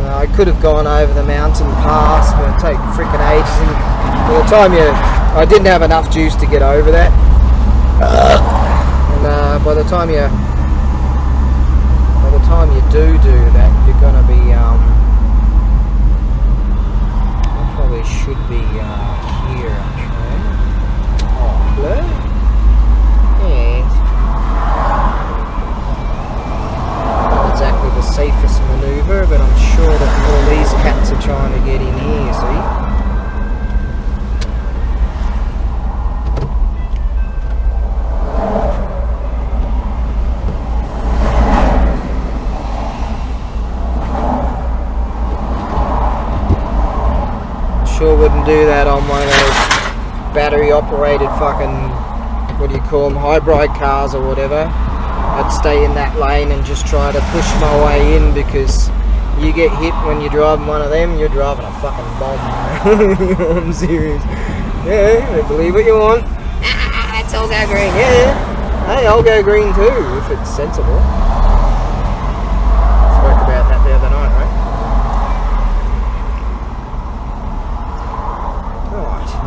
I could have gone over the mountain pass, but it'd take freaking ages. And by the time I didn't have enough juice to get over that. And by the time you do that, you're gonna be I probably should be here actually. Oh, hello? Yes. Not exactly the safest manoeuvre, but I'm sure that all these cats are trying to get in here, see? Sure wouldn't do that on one of those battery operated fucking, what do you call them, hybrid cars or whatever. I'd stay in that lane and just try to push my way in, because you get hit when you're driving one of them, you're driving a fucking bomb. I'm serious. Yeah, believe what you want. It's all go green. Yeah, hey, I'll go green too if it's sensible. Spoke about that the other night, right?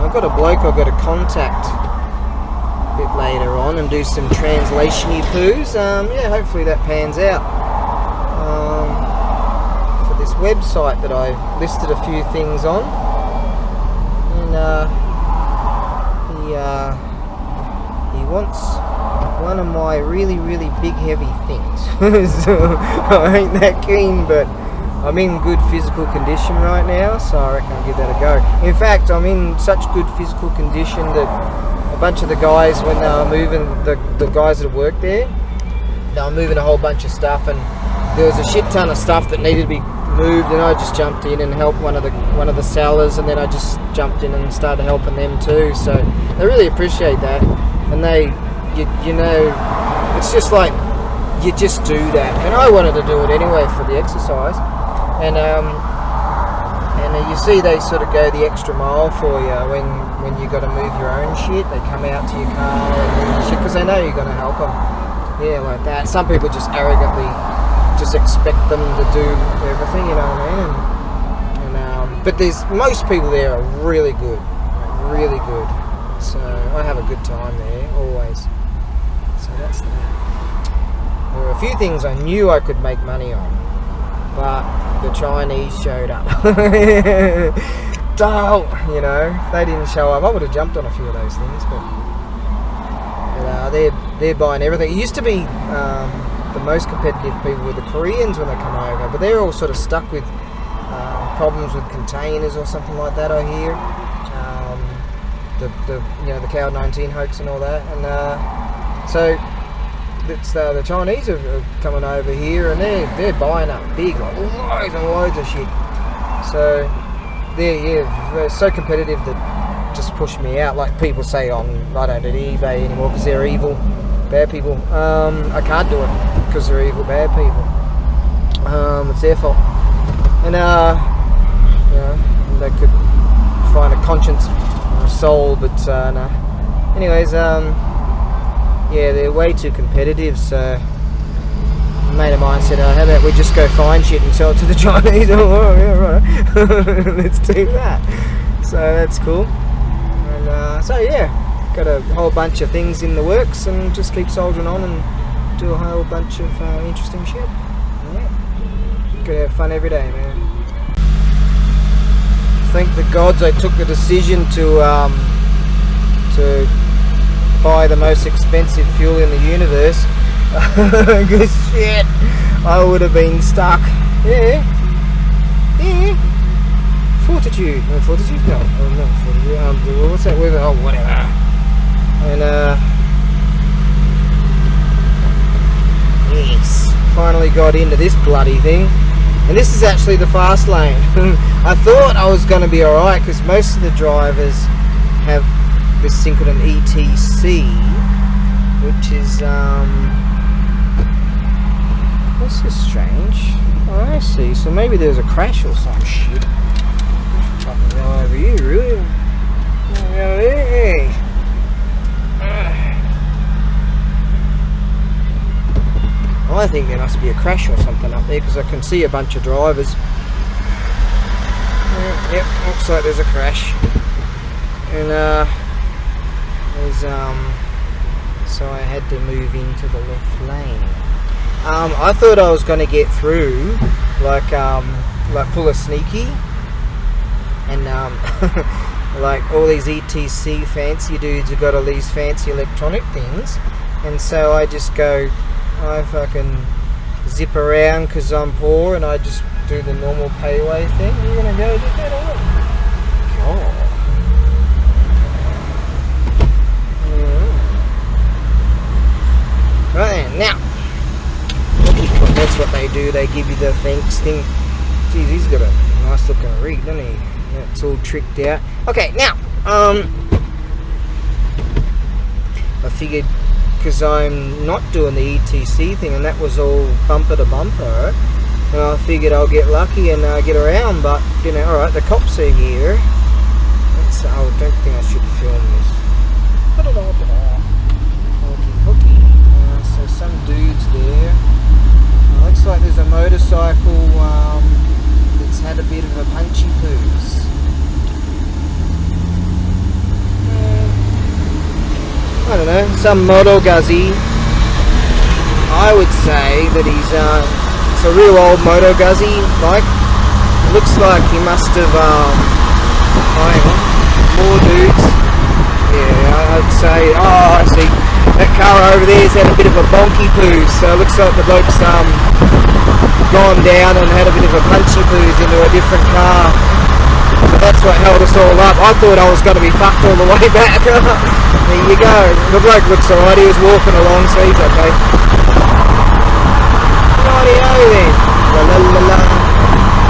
I've got a bloke I've got to contact a bit later on and do some translation-y poos. Yeah, hopefully that pans out. For this website that I listed a few things on. And he wants one of my really, really big, heavy things. So I ain't that keen, but I'm in good physical condition right now, so I reckon I'll give that a go. In fact, I'm in such good physical condition that a bunch of the guys, when they were moving, the guys that work there, they were moving a whole bunch of stuff, and there was a shit ton of stuff that needed to be moved, and I just jumped in and helped one of the sellers, and then I just jumped in and started helping them too. So they really appreciate that, and you know, it's just like you just do that, and I wanted to do it anyway for the exercise. And you see they sort of go the extra mile for you when you got to move your own shit. They come out to your car and shit because they know you're going to help them. Yeah, like that. Some people just arrogantly just expect them to do everything, you know what I mean? And but most people there are really good, really good. So I have a good time there always. So that's that. There were a few things I knew I could make money on, but the Chinese showed up. You know, they didn't show up. I would have jumped on a few of those things, but they're buying everything. It used to be the most competitive people were the Koreans when they come over, but they're all sort of stuck with problems with containers or something like that, I hear. The Cow 19 hoax and all that, and so it's the Chinese are coming over here, and they're buying up big, like loads and loads of shit. So they're so competitive that just push me out. Like people say I don't do eBay anymore because they're evil, bad people. I can't do it because they're evil, bad people. It's their fault. And you know, they could find a conscience or a soul, but no. Anyways, yeah, they're way too competitive, so a mate of mine said, how about we just go find shit and sell it to the Chinese? Oh, yeah, right. Let's do that. So that's cool. And so yeah, got a whole bunch of things in the works and just keep soldiering on and do a whole bunch of interesting shit. Yeah. Gotta have fun every day, man. Thank the gods I took the decision to buy the most expensive fuel in the universe. Because shit, I would have been stuck. Yeah. Fortitude. No, fortitude? No, not fortitude. What's that word? Oh, whatever. And yes, finally got into this bloody thing. And this is actually the fast lane. I thought I was going to be alright because most of the drivers have this thing called an ETC, which is this is strange. Oh, I see. So maybe there's a crash or some shit. must be a crash or something up there, because I can see a bunch of drivers. Yep, looks like there's a crash. And so I had to move into the left lane. I thought I was going to get through like pull a sneaky and like all these ETC fancy dudes have got all these fancy electronic things, and so I just go, I fucking zip around because I'm poor, and I just do the normal payway thing. You're gonna go do that all? God. Right then, now, that's what they do. They give you the thanks thing. Geez, he's got a nice looking rig, doesn't he? That's all tricked out. Okay, now, I figured, because I'm not doing the ETC thing, and that was all bumper to bumper, and I figured I'll get lucky and get around, but, you know, alright, the cops are here. That's, I don't think I should film this. Hooky. So some dude's there. Looks like there's a motorcycle that's had a bit of a punchy poos. I don't know, some moto guzzy. I would say that he's it's a real old moto guzzy, like. Looks like he must have hang on, more dudes. Yeah, I'd say, oh, I see that car over there's had a bit of a bonky poo, so it looks like the bloke's gone down and had a bit of a punchy poos into a different car. So that's what held us all up. I thought I was going to be fucked all the way back. There you go. The bloke looks alright, he was walking along, so he's okay. Rightio then. La la la la.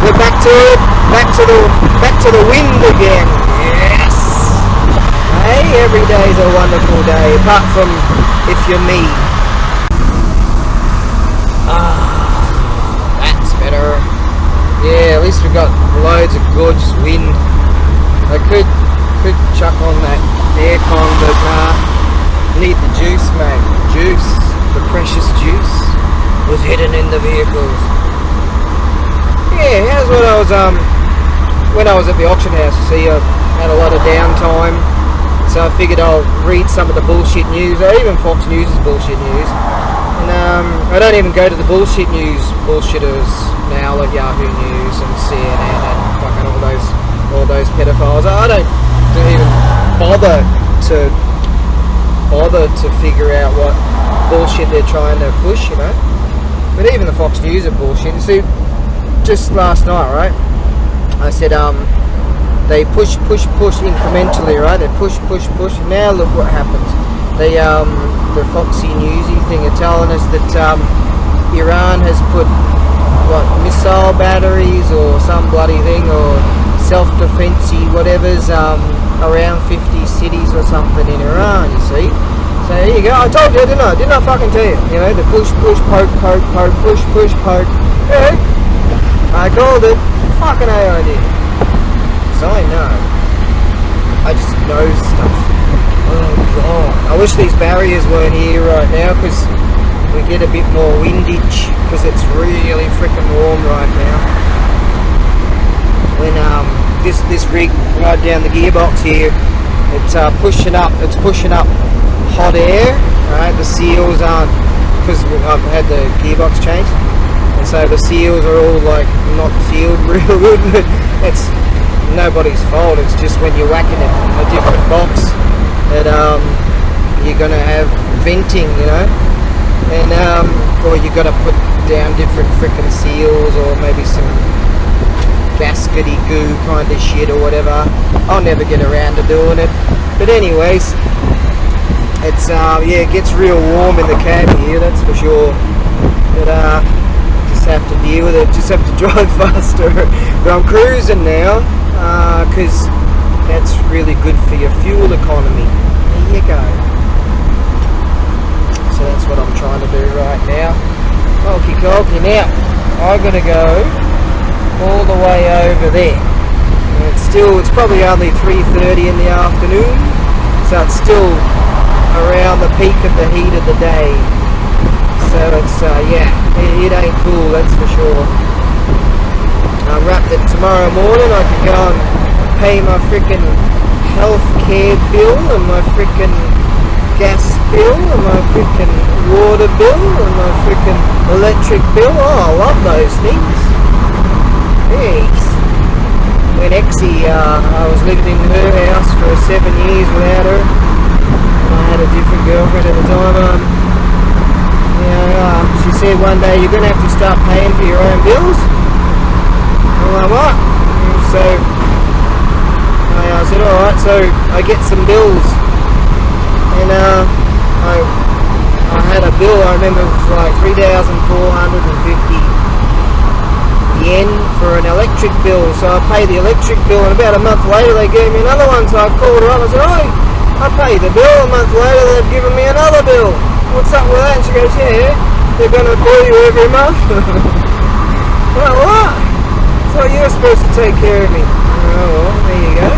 We're back to it. Back to the wind again. Yes. Hey, every day's a wonderful day, apart from if you're me. That's better. Yeah, at least we've got loads of gorgeous wind. I could chuck on that aircon, but need the juice, mate. Juice, the precious juice, was hidden in the vehicles. Yeah, here's what I was when I was at the auction house. You see, I had a lot of downtime. So I figured I'll read some of the bullshit news, or even Fox News is bullshit news. And I don't even go to the bullshit news bullshitters now, like Yahoo News and CNN and fucking all those pedophiles. I don't even bother to figure out what bullshit they're trying to push, you know. But even the Fox News are bullshit. You see, just last night, right? I said they push incrementally, right? They push. Now look what happens. They the Foxy Newsy thing are telling us that Iran has put missile batteries or some bloody thing, or self-defensey whatever's around 50 cities or something in Iran. You see. So there you go. I told you, didn't I? Didn't I fucking tell you? You know, the push, poke, push, poke. Yeah. I called it. Fucking A, I did. So I know. I just know stuff. Oh god. I wish these barriers weren't here right now, because we get a bit more windage, because it's really freaking warm right now. When this rig right down the gearbox here, it's pushing up hot air, right? The seals aren't, because I've had the gearbox changed, and so the seals are all like not sealed real good, but it's nobody's fault. It's just when you're whacking it in a different box that you're gonna have venting, you know, and or you got to put down different frickin' seals, or maybe some gaskety goo kind of shit or whatever. I'll never get around to doing it, but anyways, it's yeah, it gets real warm in the cab here, that's for sure. But just have to deal with it. Just have to drive faster. But I'm cruising now, because that's really good for your fuel economy. There you go. So that's what I'm trying to do right now. Okie dokie. Now I'm gonna go all the way over there. And it's probably only 3:30 in the afternoon, so it's still around the peak of the heat of the day. So it's, yeah, it ain't cool, that's for sure. I'm wrapped that tomorrow morning I can go and pay my frickin' healthcare bill and my frickin' gas bill and my frickin' water bill and my frickin' electric bill. Oh, I love those things. Yes. When Exie, I was living in her house for 7 years without her. I had a different girlfriend at the time. She said one day, you're going to have to start paying for your own bills. I'm like, what? So I said, alright, so I get some bills. And I had a bill, I remember it was like 3,450 yen for an electric bill. So I paid the electric bill, and about a month later they gave me another one. So I called her up and I said, oh, I paid the bill. A month later they've given me another bill. What's up with that? And she goes, yeah, they're going to call you every month. I'm like, what? So you're supposed to take care of me. Oh, well, there you go.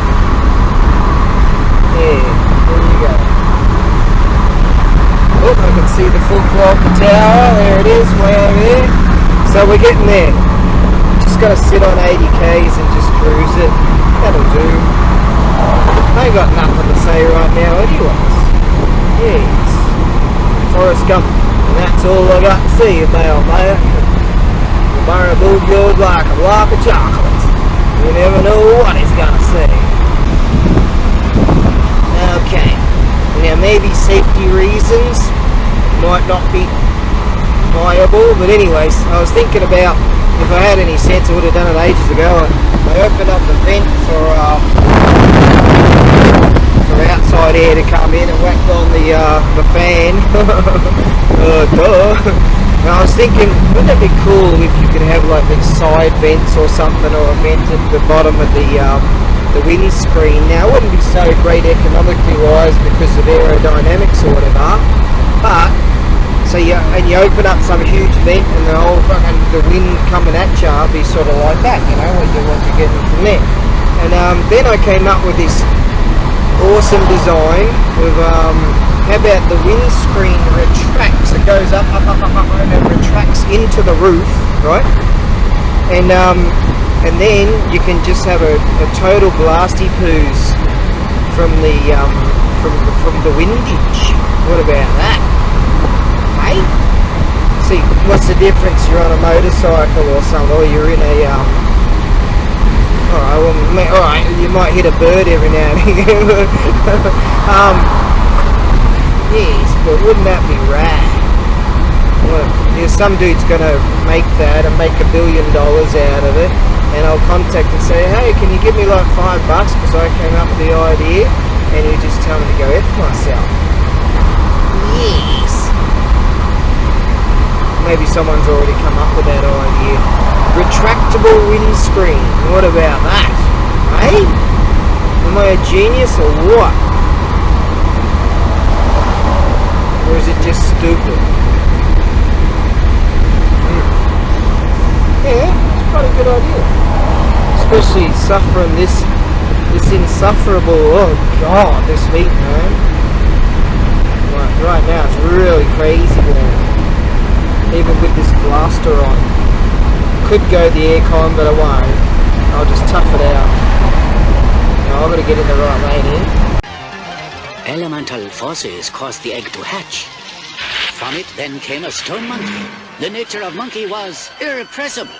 Yeah, there you go. Oh, I can see the full clock tower. There it is, way over there. So we're getting there. Just got to sit on 80 k's and just cruise it. That'll do. I ain't got nothing to say right now anyways. Yes. Forrest Gump. And that's all I got to say about that. ABAREBUGYO's like a block of chocolate. You never know what he's gonna say. Okay. Now maybe safety reasons might not be viable, but anyways, I was thinking about if I had any sense I would have done it ages ago. I opened up the vent for outside air to come in and whacked on the fan. Duh. I was thinking, wouldn't it be cool if you could have like these side vents or something, or a vent at the bottom of the windscreen? Now it wouldn't be so great economically wise because of aerodynamics or whatever, but so you open up some huge vent and the wind coming at you will be sort of like that, you know, what you're getting from there. And then I came up with this awesome design with how about the windscreen retracts? It goes up, and it retracts into the roof, right? And then you can just have a total blasty poos from the windage. What about that? Hey? See, what's the difference? You're on a motorcycle or something, or you're in a alright, you might hit a bird every now and again. Yes, but wouldn't that be rad? Well, some dude's gonna make that and make $1 billion out of it, and I'll contact and say, hey, can you give me like $5 because I came up with the idea, and you just tell me to go F myself. Yes. Maybe someone's already come up with that idea. Retractable windscreen. What about that? Hey? Am I a genius or what? Or is it just stupid? Yeah, it's quite a good idea. Especially suffering this insufferable, oh god, this heat, man. Right now it's really crazy warm. Even with this blaster on. Could go the aircon, but I won't. I'll just tough it out. Now I've got to get in the right lane here. Elemental forces caused the egg to hatch. From it then came a stone monkey. The nature of monkey was irrepressible.